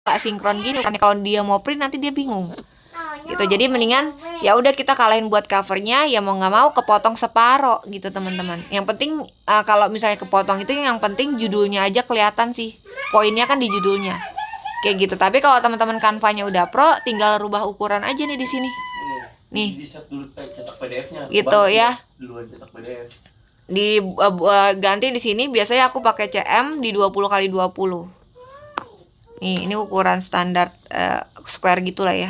nggak sinkron gini kan, kalau dia mau print nanti dia bingung gitu. Jadi mendingan ya udah kita kalahin buat covernya, ya mau nggak mau kepotong separo gitu teman-teman. Yang penting kalau misalnya kepotong itu yang penting judulnya aja kelihatan sih, poinnya kan di judulnya kayak gitu. Tapi kalau teman-teman Canva-nya udah pro, tinggal rubah ukuran aja nih di sini nih cetak PDF-nya gitu ya. Duluan cetak PDF Di ganti di sini biasanya aku pakai CM di 20x20. Nih, ini ukuran standar square gitulah ya.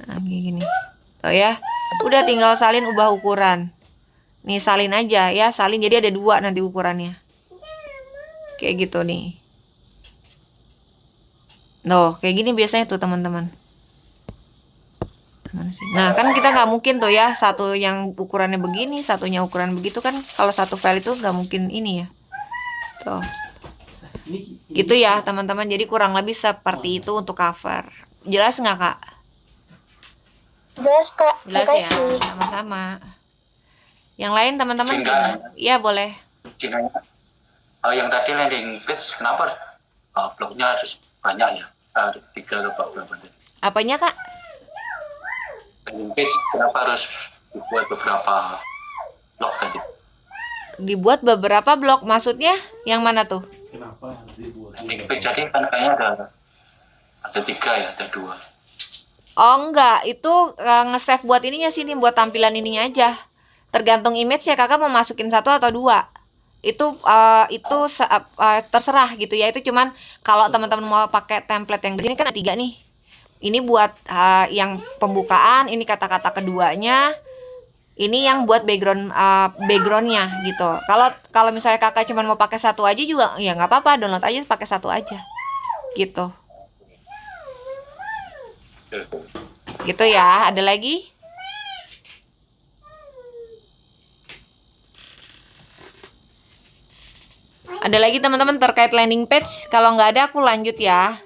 Nah, gini. Tuh ya. Udah tinggal salin ubah ukuran. Nih, salin aja ya, salin jadi ada 2 nanti ukurannya. Kayak gitu nih. Loh, kayak gini biasanya tuh teman-teman. Nah, kan kita nggak mungkin tuh ya, satu yang ukurannya begini, satunya ukuran begitu kan. Kalau satu file itu nggak mungkin ini ya. Tuh. Gitu ya teman-teman. Jadi kurang lebih seperti itu untuk cover. Jelas nggak Kak? Jelas Kak. Jelas ya, sama-sama. Yang lain teman-teman? Iya boleh. Yang tadi landing page kenapa blognya harus banyak ya? 3 atau 4 blog. Apanya Kak? Landing page kenapa harus dibuat beberapa blog tadi? Dibuat beberapa blog, maksudnya yang mana tuh? Kenapa harus dibuat? Landing page jadi kan kayaknya ada 3 ya, ada 2. Oh enggak, itu nge-save buat ininya sini, buat tampilan ininya aja. Tergantung image ya, kakak mau masukin 1 atau 2. Itu terserah gitu ya. Itu cuman kalau teman-teman mau pakai template yang di sini kan ada 3 nih. Ini buat yang pembukaan, ini kata-kata keduanya. Ini yang buat backgroundnya gitu. Kalau misalnya kakak cuma mau pakai 1 aja juga ya nggak apa-apa, download aja pakai 1 aja gitu. Gitu ya. Ada lagi? Ada lagi teman-teman terkait landing page? Kalau nggak ada aku lanjut ya.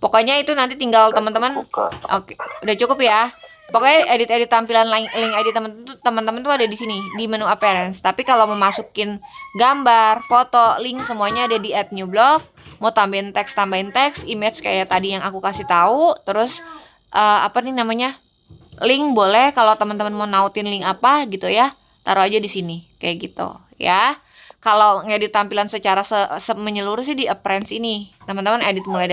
Pokoknya itu nanti tinggal teman-teman. Oke, udah cukup ya. Pokoknya edit tampilan link edit teman-teman tuh ada di sini di menu appearance. Tapi kalau mau masukin gambar, foto, link semuanya ada di add new blog. Mau tambahin teks, image kayak tadi yang aku kasih tahu. Terus apa nih namanya? Link boleh kalau teman-teman mau nautin link apa gitu ya. Taruh aja di sini kayak gitu ya. Kalau ngedit tampilan secara menyeluruh sih di appearance ini. Teman-teman edit mulai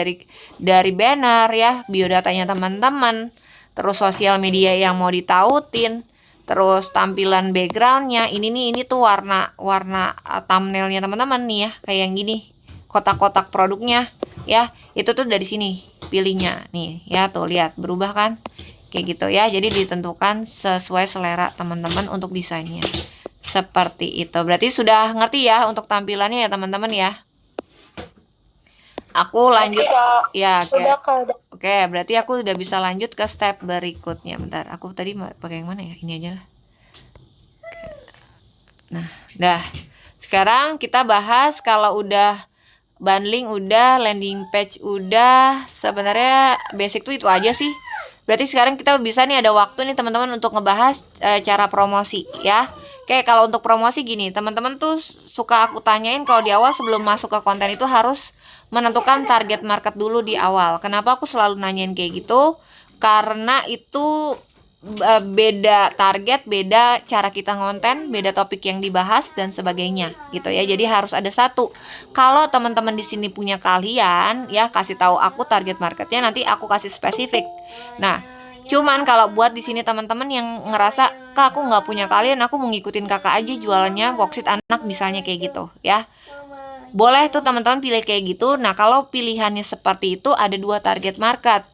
dari banner ya, biodatanya teman-teman, terus sosial media yang mau ditautin, terus tampilan backgroundnya. Ini tuh warna thumbnailnya teman-teman nih ya, kayak yang gini. Kotak-kotak produknya ya, itu tuh dari sini pilihnya nih ya, tuh lihat berubah kan? Kayak gitu ya. Jadi ditentukan sesuai selera teman-teman untuk desainnya. Seperti itu. Berarti sudah ngerti ya untuk tampilannya ya teman-teman ya. Aku lanjut ya. Oke, berarti aku udah bisa lanjut ke step berikutnya. Bentar, aku tadi pakai yang mana ya? Ini aja lah. Nah, dah. Sekarang kita bahas kalau udah bundling udah, landing page udah, sebenarnya basic tuh itu aja sih. Berarti sekarang kita bisa nih ada waktu nih teman-teman untuk ngebahas cara promosi ya. Oke, kalau untuk promosi gini, teman-teman tuh suka aku tanyain kalau di awal sebelum masuk ke konten itu harus menentukan target market dulu di awal. Kenapa aku selalu nanyain kayak gitu? Karena itu beda target, beda cara kita ngonten, beda topik yang dibahas dan sebagainya gitu ya. Jadi harus ada satu. Kalau teman-teman di sini punya kalian ya, kasih tahu aku target marketnya, nanti aku kasih spesifik. Nah, cuman kalau buat di sini teman-teman yang ngerasa Kak aku nggak punya kalian, aku mau ngikutin kakak aja jualannya worksheet anak misalnya kayak gitu ya. Boleh tuh teman-teman pilih kayak gitu. Nah, kalau pilihannya seperti itu ada 2 target market.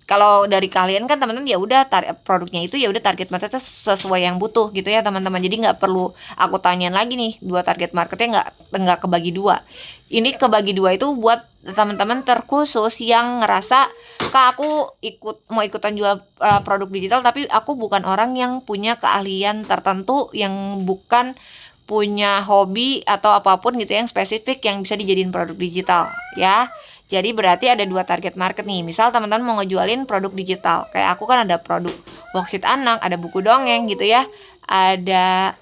Kalau dari kalian kan teman-teman ya udah produknya itu ya udah target marketnya sesuai yang butuh gitu ya teman-teman. Jadi nggak perlu aku tanyain lagi nih 2 target marketnya nggak kebagi 2. Ini kebagi 2 itu buat teman-teman terkhusus yang ngerasa Kak aku mau ikutan jual produk digital tapi aku bukan orang yang punya keahlian tertentu, yang bukan punya hobi atau apapun gitu yang spesifik yang bisa dijadiin produk digital ya. Jadi berarti ada 2 target market nih. Misal teman-teman mau ngejualin produk digital. Kayak aku kan ada produk worksheet anak, ada buku dongeng gitu ya. Ada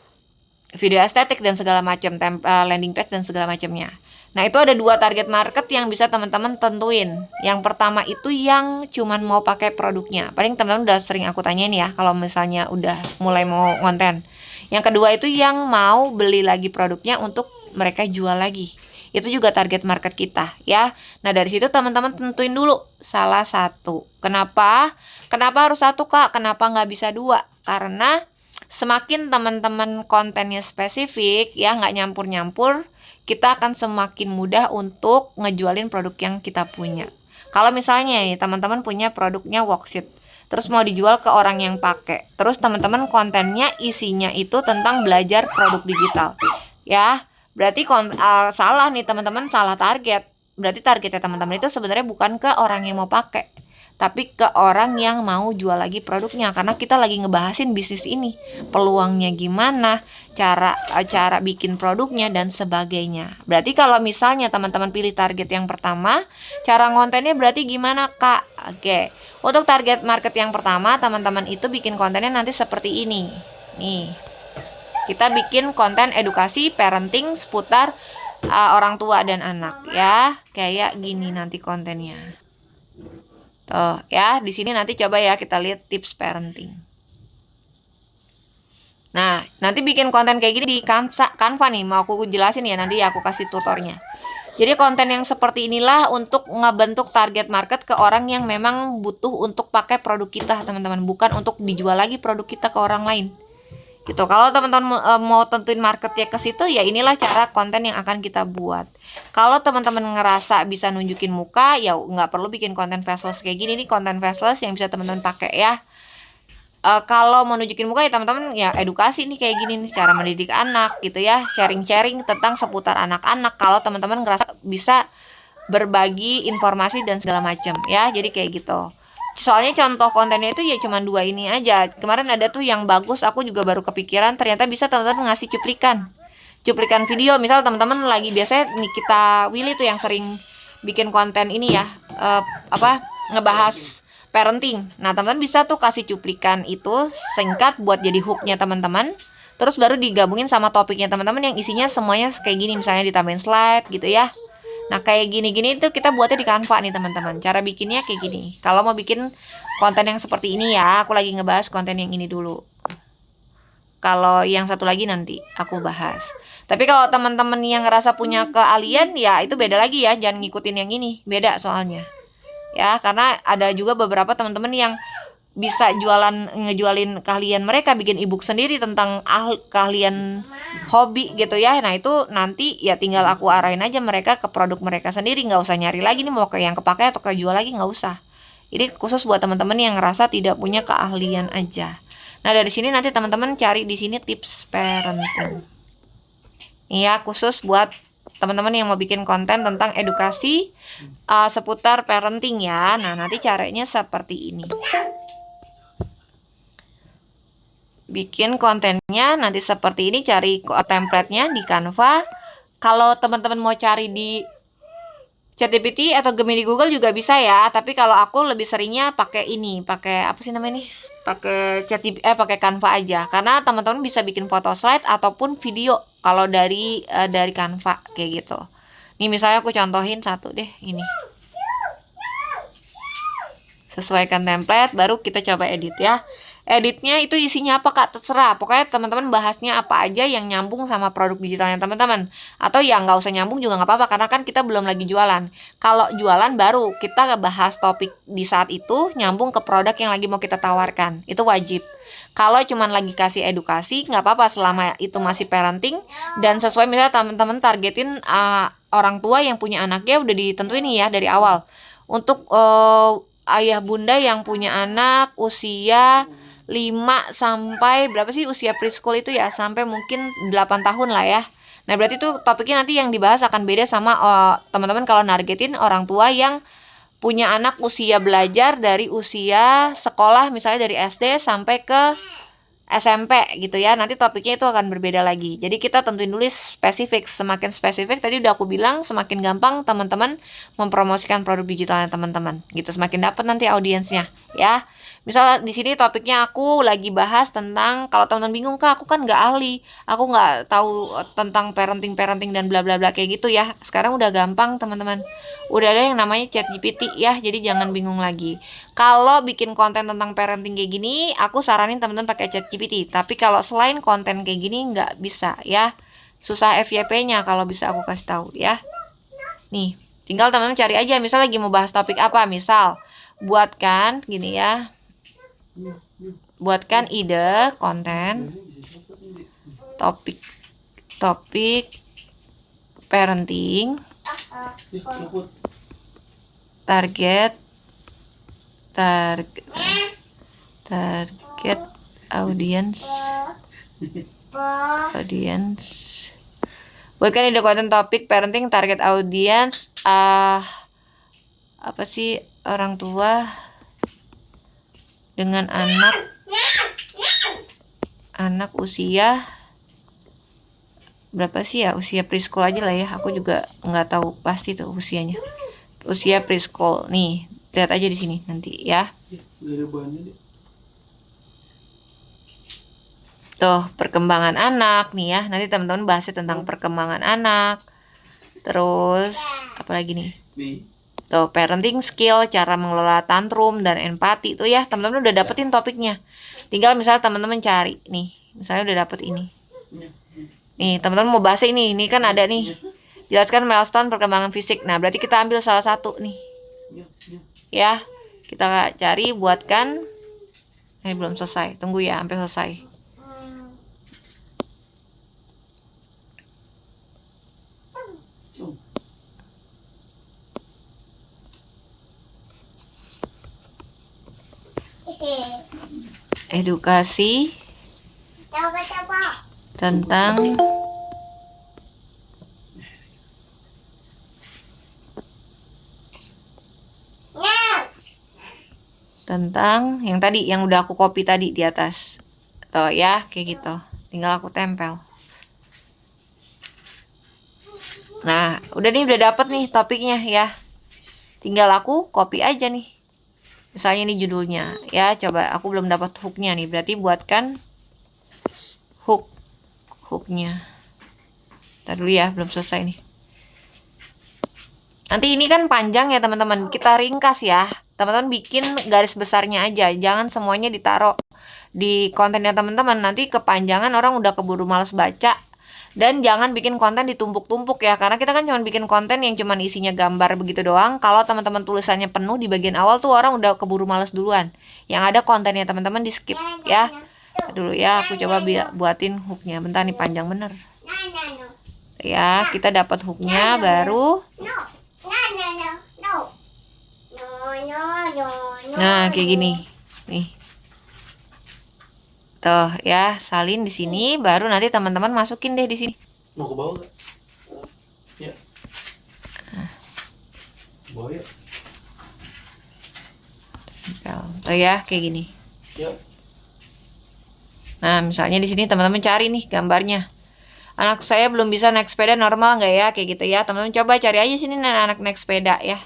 video estetik dan segala macam, landing page dan segala macamnya. Nah, itu ada 2 target market yang bisa teman-teman tentuin. Yang pertama itu yang cuman mau pakai produknya. Paling teman-teman udah sering aku tanyain ya kalau misalnya udah mulai mau konten. Yang kedua itu yang mau beli lagi produknya untuk mereka jual lagi. Itu juga target market kita ya. Nah, dari situ teman-teman tentuin dulu salah satu. Kenapa? Kenapa harus satu, Kak? Kenapa nggak bisa 2? Karena semakin teman-teman kontennya spesifik ya, nggak nyampur-nyampur, kita akan semakin mudah untuk ngejualin produk yang kita punya. Kalau misalnya nih teman-teman punya produknya worksheet, terus mau dijual ke orang yang pakai, terus teman-teman kontennya isinya itu tentang belajar produk digital, ya berarti salah nih teman-teman, salah target. Berarti targetnya teman-teman itu sebenarnya bukan ke orang yang mau pakai, tapi ke orang yang mau jual lagi produknya, karena kita lagi ngebahasin bisnis ini, peluangnya gimana, cara bikin produknya dan sebagainya. Berarti kalau misalnya teman-teman pilih target yang pertama, cara ngontennya berarti gimana, Kak? Oke, untuk target market yang pertama, teman-teman itu bikin kontennya nanti seperti ini. Nih, kita bikin konten edukasi parenting seputar orang tua dan anak ya, kayak gini nanti kontennya. Tuh ya, di sini nanti coba ya kita lihat tips parenting. Nah, nanti bikin konten kayak gini di Canva nih, mau aku jelasin ya, nanti aku kasih tutornya. Jadi konten yang seperti inilah untuk ngebentuk target market ke orang yang memang butuh untuk pakai produk kita, teman-teman, bukan untuk dijual lagi produk kita ke orang lain. Gitu. Kalau teman-teman mau tentuin marketnya ke situ, ya inilah cara konten yang akan kita buat. Kalau teman-teman ngerasa bisa nunjukin muka, ya nggak perlu bikin konten faceless kayak gini nih, konten faceless yang bisa teman-teman pakai ya. Kalau mau nunjukin muka ya teman-teman ya edukasi nih kayak gini nih, cara mendidik anak gitu ya, sharing-sharing tentang seputar anak-anak. Kalau teman-teman ngerasa bisa berbagi informasi dan segala macam ya, jadi kayak gitu. Soalnya contoh kontennya itu ya cuma 2 ini aja. Kemarin ada tuh yang bagus, aku juga baru kepikiran, ternyata bisa teman-teman ngasih cuplikan video. Misal teman-teman lagi, biasanya Nikita Willy tuh yang sering bikin konten ini ya, ngebahas parenting. Nah, teman-teman bisa tuh kasih cuplikan itu singkat buat jadi hooknya teman-teman. Terus baru digabungin sama topiknya teman-teman yang isinya semuanya kayak gini, misalnya ditambahin slide gitu ya. Nah, kayak gini-gini itu kita buatnya di Canva nih teman-teman. Cara bikinnya kayak gini. Kalau mau bikin konten yang seperti ini ya, aku lagi ngebahas konten yang ini dulu. Kalau yang satu lagi nanti aku bahas. Tapi kalau teman-teman yang ngerasa punya keahlian, ya itu beda lagi ya. Jangan ngikutin yang ini, beda soalnya. Ya, karena ada juga beberapa teman-teman yang bisa ngejualin keahlian mereka, bikin ebook sendiri tentang keahlian hobi gitu ya. Nah, itu nanti ya tinggal aku arahin aja mereka ke produk mereka sendiri, nggak usah nyari lagi nih mau ke yang kepakai atau kejual lagi, nggak usah. Ini khusus buat teman-teman yang ngerasa tidak punya keahlian aja. Nah, dari sini nanti teman-teman cari di sini tips parenting. Iya, khusus buat teman-teman yang mau bikin konten tentang edukasi seputar parenting ya. Nah, nanti caranya seperti ini. Bikin kontennya nanti seperti ini, cari template-nya di Canva. Kalau teman-teman mau cari di ChatGPT atau Gemini Google juga bisa ya, tapi kalau aku lebih seringnya pakai ini, pakai apa sih namanya nih? Pakai pakai Canva aja, karena teman-teman bisa bikin foto slide ataupun video kalau dari Canva kayak gitu. Nih misalnya aku contohin satu deh, ini. Sesuaikan template, baru kita coba edit ya. Editnya itu isinya apa, Kak? Terserah. Pokoknya teman-teman bahasnya apa aja yang nyambung sama produk digitalnya teman-teman. Atau yang nggak usah nyambung juga nggak apa-apa, karena kan kita belum lagi jualan. Kalau jualan baru kita bahas topik di saat itu nyambung ke produk yang lagi mau kita tawarkan. Itu wajib. Kalau cuman lagi kasih edukasi nggak apa-apa selama itu masih parenting dan sesuai, misalnya teman-teman targetin orang tua yang punya anaknya udah ditentuin nih ya dari awal. Untuk ayah bunda yang punya anak usia 5 sampai berapa sih usia preschool itu ya, sampai mungkin 8 tahun lah ya. Nah, berarti tuh topiknya nanti yang dibahas akan beda sama teman-teman kalau nargetin orang tua yang punya anak usia belajar dari usia sekolah, misalnya dari SD sampai ke SMP gitu ya. Nanti topiknya itu akan berbeda lagi. Jadi kita tentuin dulu spesifik. Semakin spesifik tadi udah aku bilang semakin gampang teman-teman mempromosikan produk digitalnya teman-teman. Gitu semakin dapat nanti audiensnya ya. Misal di sini topiknya aku lagi bahas tentang kalau teman-teman bingung Kak, aku kan nggak ahli. Aku nggak tahu tentang parenting dan bla bla bla kayak gitu ya. Sekarang udah gampang teman-teman. Udah ada yang namanya ChatGPT ya. Jadi jangan bingung lagi. Kalau bikin konten tentang parenting kayak gini, aku saranin teman-teman pakai ChatGPT. Tapi kalau selain konten kayak gini nggak bisa ya. Susah FYP-nya kalau bisa aku kasih tahu ya. Nih, tinggal teman-teman cari aja misal lagi mau bahas topik apa. Misal buatkan gini ya. Buatkan ide konten topik parenting target audience buatkan ide konten topik parenting target audience apa sih orang tua dengan anak usia berapa sih ya, usia preschool aja lah ya, aku juga nggak tahu pasti tuh usianya, usia preschool. Nih lihat aja di sini nanti ya. Tuh perkembangan anak nih ya, nanti teman-teman bahasnya tentang perkembangan anak. Terus apa lagi nih? Tuh parenting skill, cara mengelola tantrum dan empati tuh ya, teman-teman udah dapetin topiknya. Tinggal misalnya teman-teman cari nih, misalnya udah dapet ini. Nih teman-teman mau bahas ini kan ada nih. Jelaskan milestone perkembangan fisik. Nah berarti kita ambil salah satu nih. Ya, kita cari buatkan. Ini belum selesai, tunggu ya sampai selesai. Edukasi tentang yang tadi yang udah aku copy tadi di atas. Tuh ya, kayak gitu. Tinggal aku tempel. Nah, udah dapet nih topiknya ya. Tinggal aku copy aja nih. Misalnya ini judulnya ya, coba aku belum dapat hooknya nih, berarti buatkan hooknya. Ntar dulu ya, belum selesai nih. Nanti ini kan panjang ya teman-teman, kita ringkas ya. Teman-teman bikin garis besarnya aja, jangan semuanya ditaruh di kontennya teman-teman. Nanti kepanjangan orang udah keburu males baca. Dan jangan bikin konten ditumpuk-tumpuk ya, karena kita kan cuma bikin konten yang cuma isinya gambar begitu doang. Kalau teman-teman tulisannya penuh di bagian awal tuh orang udah keburu males duluan. Yang ada kontennya teman-teman di skip ya. Dulu ya, aku coba buatin hooknya. Bentar nih panjang bener. Ya, kita dapat hooknya baru. Nah, kayak gini. Nih. Tuh ya, salin di sini, baru nanti teman-teman masukin deh di sini. Mau ke bawah nggak? Ya. Bawah ya. Tuh ya, kayak gini. Ya. Nah, misalnya di sini teman-teman cari nih gambarnya. Anak saya belum bisa naik sepeda normal nggak ya, kayak gitu ya. Teman-teman coba cari aja sini anak naik sepeda ya.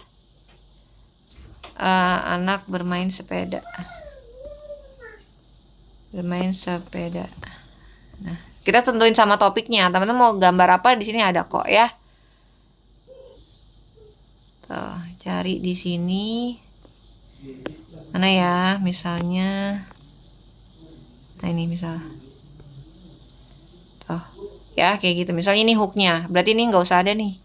Anak bermain sepeda. Nah, kita tentuin sama topiknya. Teman-teman mau gambar apa di sini ada kok ya. Tuh, cari di sini. Mana ya? Misalnya. Nah, ini misal. Tuh, ya kayak gitu. Misalnya ini hooknya. Berarti ini nggak usah ada nih.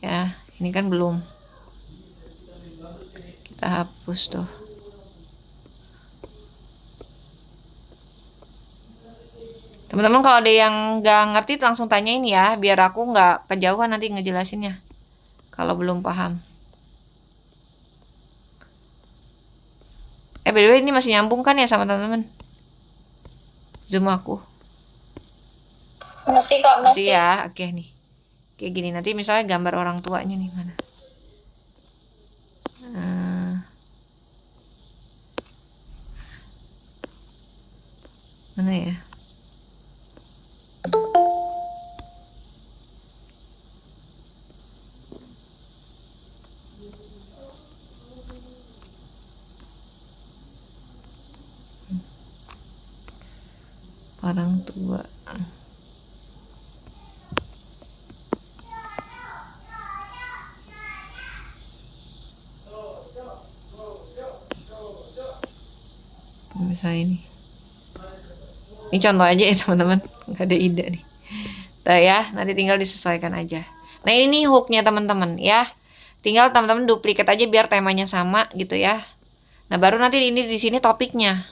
Ya, ini kan belum. Kita hapus tuh. Teman-teman kalau ada yang nggak ngerti langsung tanyain ya, biar aku nggak kejauhan nanti ngejelasinnya kalau belum paham. By the way ini masih nyambung kan ya sama teman-teman? Zoom aku. Masih kok, Masih masih. ya, oke nih. Kayak gini nanti misalnya gambar orang tuanya nih mana? Mana ya? Orang tua. Misalnya ini contoh aja ya teman-teman, nggak ada ide nih. Tuh ya, nanti tinggal disesuaikan aja. Nah ini hooknya teman-teman ya, tinggal teman-teman duplikat aja biar temanya sama gitu ya. Nah baru nanti ini di sini topiknya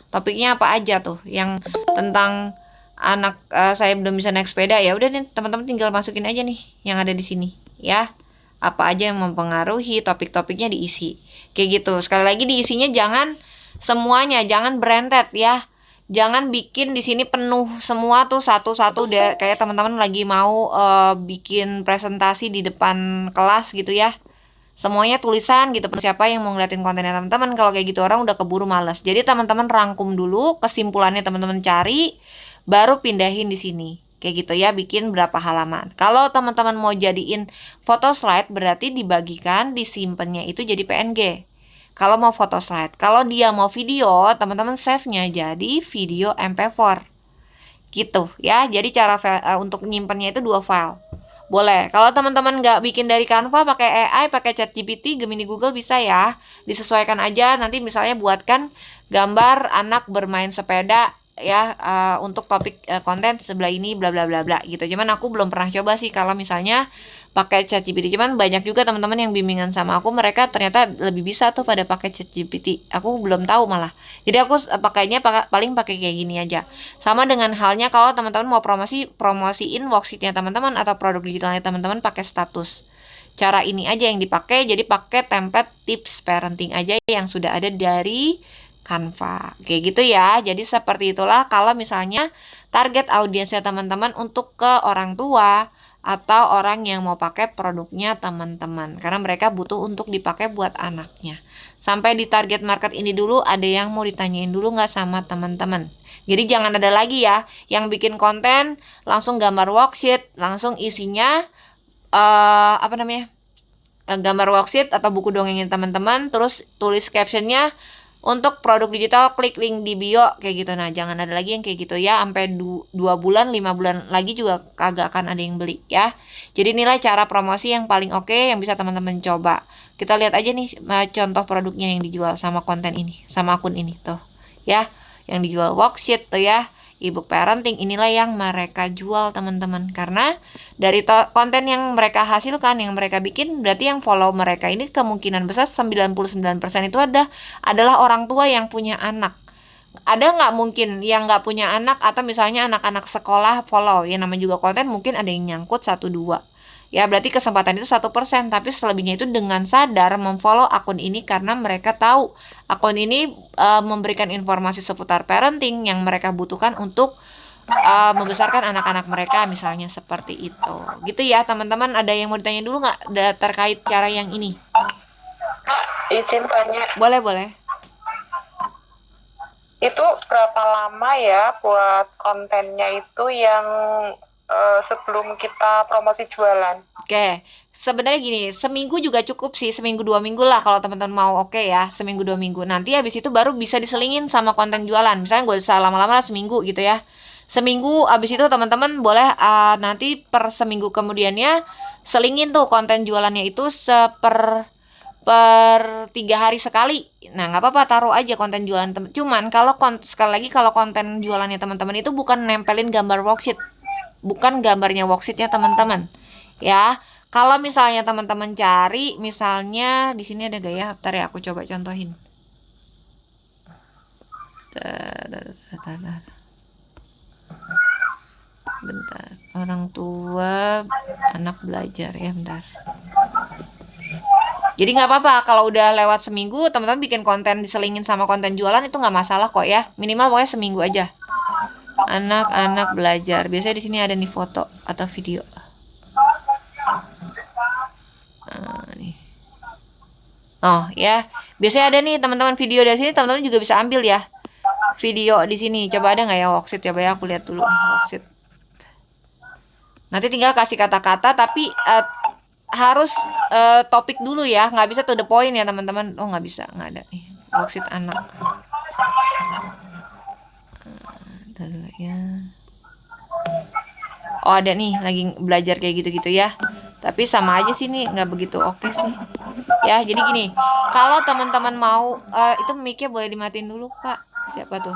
apa aja tuh yang tentang anak saya belum bisa naik sepeda, ya udah nih teman-teman tinggal masukin aja nih yang ada di sini ya. Apa aja yang mempengaruhi, topik-topiknya diisi kayak gitu. Sekali lagi diisinya jangan semuanya, jangan berentet ya. Jangan bikin di sini penuh semua tuh satu-satu kayak teman-teman lagi mau bikin presentasi di depan kelas gitu ya. Semuanya tulisan gitu, siapa yang mau ngeliatin kontennya teman-teman. Kalau kayak gitu orang udah keburu males. Jadi teman-teman rangkum dulu kesimpulannya, teman-teman cari, baru pindahin di sini kayak gitu ya, bikin berapa halaman. Kalau teman-teman mau jadiin foto slide berarti dibagikan, disimpannya itu jadi PNG. Kalau mau foto slide, kalau dia mau video, teman-teman save-nya jadi video MP4 gitu ya. Jadi cara untuk nyimpennya itu 2 file. Boleh. Kalau teman-teman nggak bikin dari Canva, pakai AI, pakai ChatGPT, Gemini Google bisa ya. Disesuaikan aja. Nanti misalnya buatkan gambar anak bermain sepeda ya, untuk topik konten sebelah ini bla bla bla bla gitu. Cuman aku belum pernah coba sih kalau misalnya pakai ChatGPT. Cuman banyak juga teman-teman yang bimbingan sama aku, mereka ternyata lebih bisa tuh pada pakai ChatGPT. Aku belum tahu malah. Jadi aku pakainya paling pakai kayak gini aja. Sama dengan halnya kalau teman-teman mau promosiin worksheetnya teman-teman atau produk digitalnya teman-teman pakai status. Cara ini aja yang dipakai, jadi pakai template tips parenting aja yang sudah ada dari Canva. Kayak gitu ya. Jadi seperti itulah kalau misalnya target audiensnya teman-teman untuk ke orang tua atau orang yang mau pakai produknya teman-teman, karena mereka butuh untuk dipakai buat anaknya. Sampai di target market ini dulu, ada yang mau ditanyain dulu nggak sama teman-teman. Jadi jangan ada lagi ya yang bikin konten langsung gambar worksheet, langsung isinya gambar worksheet atau buku dongengin teman-teman, terus tulis captionnya untuk produk digital klik link di bio kayak gitu. Nah jangan ada lagi yang kayak gitu ya, sampai 2 bulan 5 bulan lagi juga kagak akan ada yang beli ya. Jadi inilah cara promosi yang paling oke yang bisa teman-teman coba. Kita lihat aja nih contoh produknya yang dijual sama konten ini, sama akun ini tuh ya, yang dijual worksheet tuh ya, ebook parenting. Inilah yang mereka jual teman-teman, karena dari konten yang mereka hasilkan, yang mereka bikin, berarti yang follow mereka ini kemungkinan besar 99% itu adalah orang tua yang punya anak. Ada nggak mungkin yang nggak punya anak, atau misalnya anak-anak sekolah follow, ya namanya juga konten, mungkin ada yang nyangkut 1-2 ya, berarti kesempatan itu 1%. Tapi selebihnya itu dengan sadar memfollow akun ini karena mereka tahu akun ini memberikan informasi seputar parenting yang mereka butuhkan untuk membesarkan anak-anak mereka, misalnya seperti itu. Gitu ya teman-teman. Ada yang mau ditanya dulu nggak terkait cara yang ini? Izin tanya, Boleh. itu berapa lama ya buat kontennya itu yang sebelum kita promosi jualan? Oke, sebenarnya gini, seminggu juga cukup sih, 1-2 minggu lah kalau teman-teman mau. Oke ya, 1-2 minggu. Nanti habis itu baru bisa diselingin sama konten jualan. Misalnya gak usah lama-lama lah, seminggu gitu ya. Seminggu habis itu teman-teman boleh nanti per seminggu kemudiannya selingin tuh konten jualannya itu per 3 hari sekali. Nah nggak apa-apa, taruh aja konten jualan. Cuman kalau sekali lagi kalau konten jualannya teman-teman itu bukan nempelin gambar worksheet, bukan gambarnya worksheetnya teman-teman ya. Kalau misalnya teman-teman cari, misalnya di sini ada gaya, bentar ya aku coba contohin. Bentar, orang tua anak belajar ya, bentar. Jadi nggak apa-apa kalau udah lewat seminggu teman-teman bikin konten diselingin sama konten jualan, itu nggak masalah kok ya. Minimal pokoknya seminggu aja. Anak-anak belajar. Biasanya di sini ada nih foto atau video. Nih. Oh ya, biasanya ada nih teman-teman video dari sini, teman-teman juga bisa ambil ya. video di sini. Coba ada nggak ya worksheet? Coba ya aku lihat dulu nih worksheet. Nanti tinggal kasih kata-kata, tapi harus topik dulu ya, nggak bisa to the point ya teman-teman. Oh nggak bisa, nggak ada nih worksheet anak. Dulu ya. Oh ada nih, lagi belajar kayak gitu-gitu ya. Tapi sama aja sih nih, nggak begitu oke sih. Ya, jadi gini, kalau teman-teman mau, itu mic-nya boleh dimatiin dulu, Kak. Siapa tuh?